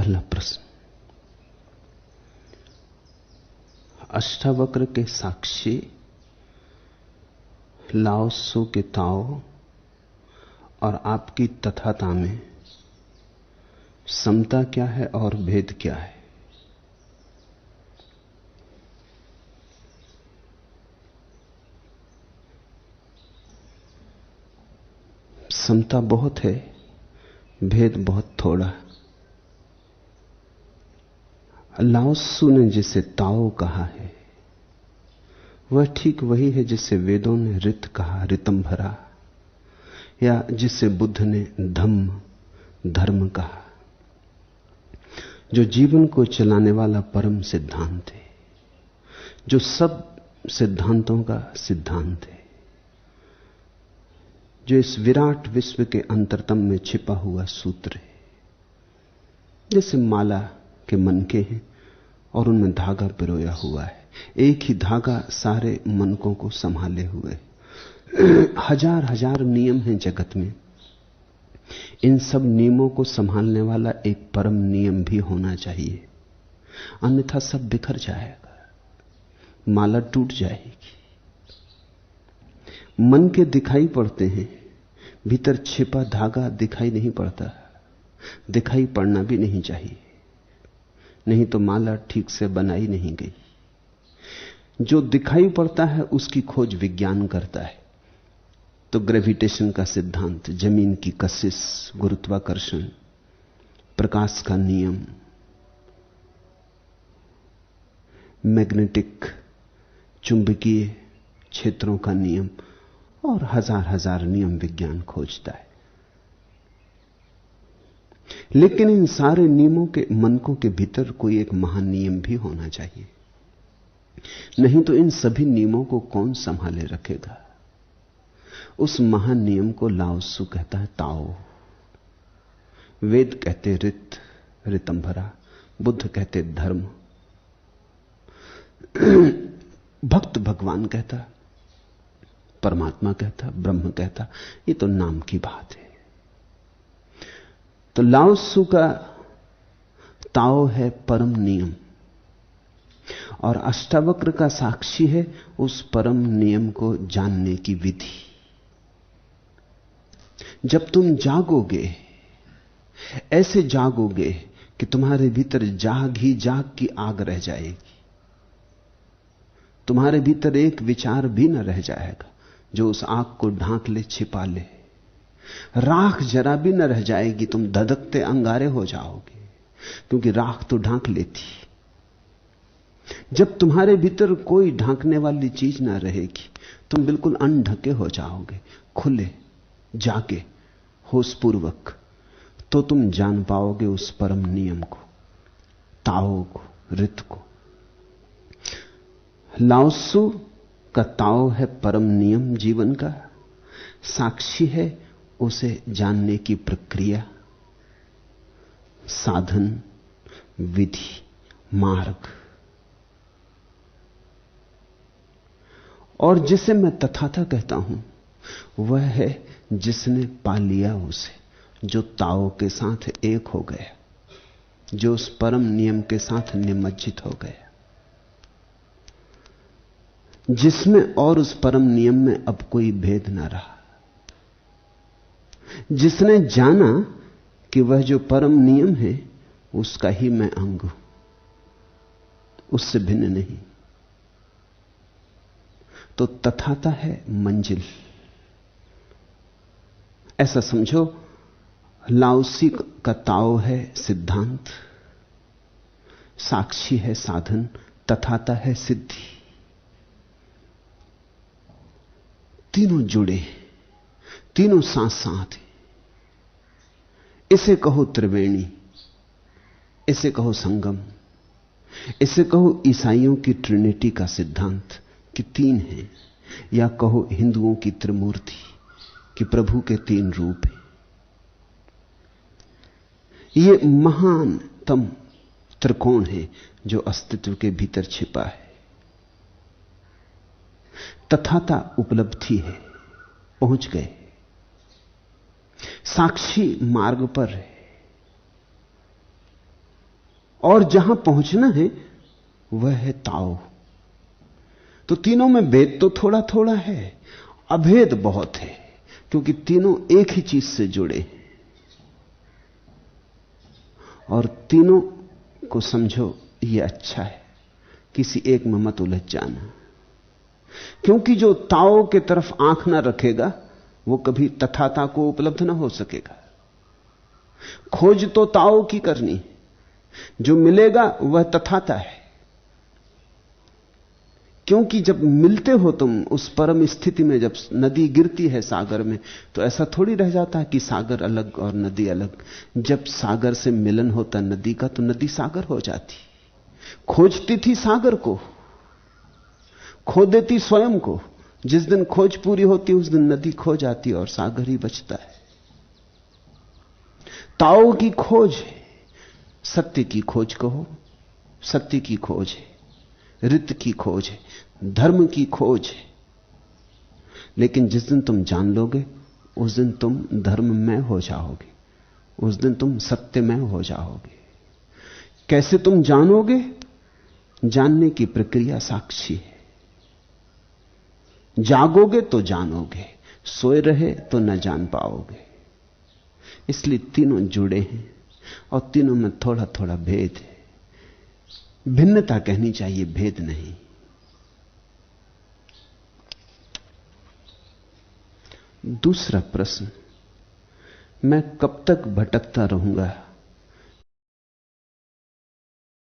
पहला प्रश्न, अष्टावक्र के साक्षी लाओ त्सु के ताओ और आपकी तथाता में समता क्या है और भेद क्या है? समता बहुत है, भेद बहुत थोड़ा। लाओ त्सु ने जिसे ताओ कहा है वह ठीक वही है जिसे वेदों ने रित कहा, ऋतंभरा, या जिसे बुद्ध ने धम्म, धर्म कहा, जो जीवन को चलाने वाला परम सिद्धांत है, जो सब सिद्धांतों का सिद्धांत है, जो इस विराट विश्व के अंतरतम में छिपा हुआ सूत्र है। जैसे माला के मनके हैं और उनमें धागा पिरोया हुआ है, एक ही धागा सारे मनकों को संभाले हुए। हजार हजार नियम हैं जगत में, इन सब नियमों को संभालने वाला एक परम नियम भी होना चाहिए, अन्यथा सब बिखर जाएगा, माला टूट जाएगी। मन के दिखाई पड़ते हैं, भीतर छिपा धागा दिखाई नहीं पड़ता, दिखाई पड़ना भी नहीं चाहिए, नहीं तो माला ठीक से बनाई नहीं गई। जो दिखाई पड़ता है उसकी खोज विज्ञान करता है, तो ग्रेविटेशन का सिद्धांत, जमीन की कशिश, गुरुत्वाकर्षण, प्रकाश का नियम, मैग्नेटिक चुंबकीय क्षेत्रों का नियम और हजार हजार नियम विज्ञान खोजता है। लेकिन इन सारे नियमों के मनकों के भीतर कोई एक महान नियम भी होना चाहिए, नहीं तो इन सभी नियमों को कौन संभाले रखेगा। उस महान नियम को लाओ त्सु कहता है ताओ, वेद कहते रित, ऋतंभरा, बुद्ध कहते धर्म, भक्त भगवान कहता, परमात्मा कहता, ब्रह्म कहता। ये तो नाम की बात है। तो लाओ त्सु का ताओ है परम नियम और अष्टावक्र का साक्षी है उस परम नियम को जानने की विधि। जब तुम जागोगे, ऐसे जागोगे कि तुम्हारे भीतर जाग ही जाग की आग रह जाएगी, तुम्हारे भीतर एक विचार भी न रह जाएगा जो उस आग को ढांक ले, छिपा ले, राख जरा भी न रह जाएगी, तुम धधकते अंगारे हो जाओगे, क्योंकि राख तो ढांक लेती। जब तुम्हारे भीतर कोई ढांकने वाली चीज ना रहेगी, तुम बिल्कुल अनढके हो जाओगे, खुले, जागे, होशपूर्वक, तो तुम जान पाओगे उस परम नियम को, ताओ को, रित को। लाओ त्सु का ताओ है परम नियम जीवन का, साक्षी है उसे जानने की प्रक्रिया, साधन, विधि, मार्ग। और जिसे मैं तथाता कहता हूं वह है जिसने पा लिया उसे, जो ताओ के साथ एक हो गया, जो उस परम नियम के साथ निमज्जित हो गया, जिसमें और उस परम नियम में अब कोई भेद ना रहा, जिसने जाना कि वह जो परम नियम है उसका ही मैं अंग हूं, उससे भिन्न नहीं। तो तथाता है मंजिल। ऐसा समझो, लाओ त्सु का ताओ है सिद्धांत, साक्षी है साधन, तथाता है सिद्धि। तीनों जुड़े, तीनों साथ साथ हैं। इसे कहो त्रिवेणी, इसे कहो संगम, इसे कहो ईसाइयों की ट्रिनिटी का सिद्धांत कि तीन हैं, या कहो हिंदुओं की त्रिमूर्ति कि प्रभु के तीन रूप हैं। यह महानतम त्रिकोण है जो अस्तित्व के भीतर छिपा है। तथाता उपलब्धि है, पहुंच गए, साक्षी मार्ग पर है। और जहां पहुंचना है वह है ताओ। तो तीनों में भेद तो थोड़ा थोड़ा है, अभेद बहुत है, क्योंकि तीनों एक ही चीज से जुड़े हैं। और तीनों को समझो, यह अच्छा है, किसी एक में मत उलझ जाना। क्योंकि जो ताओ के तरफ आंख ना रखेगा वो कभी तथाता को उपलब्ध ना हो सकेगा। खोज तो ताओ की करनी, जो मिलेगा वह तथाता है। क्योंकि जब मिलते हो तुम उस परम स्थिति में, जब नदी गिरती है सागर में, तो ऐसा थोड़ी रह जाता है कि सागर अलग और नदी अलग। जब सागर से मिलन होता नदी का, तो नदी सागर हो जाती। खोजती थी सागर को, खो देती स्वयं को। जिस दिन खोज पूरी होती उस दिन नदी खो जाती और सागर ही बचता है। ताओ की खोज है, सत्य की खोज कहो, सत्य की खोज है, रित की खोज है, धर्म की खोज है। लेकिन जिस दिन तुम जान लोगे उस दिन तुम धर्ममय हो जाओगे, उस दिन तुम सत्यमय हो जाओगे। कैसे तुम जानोगे? जानने की प्रक्रिया साक्षी है। जागोगे तो जानोगे, सोए रहे तो न जान पाओगे। इसलिए तीनों जुड़े हैं और तीनों में थोड़ा थोड़ा भेद है। भिन्नता कहनी चाहिए, भेद नहीं। दूसरा प्रश्न, मैं कब तक भटकता रहूंगा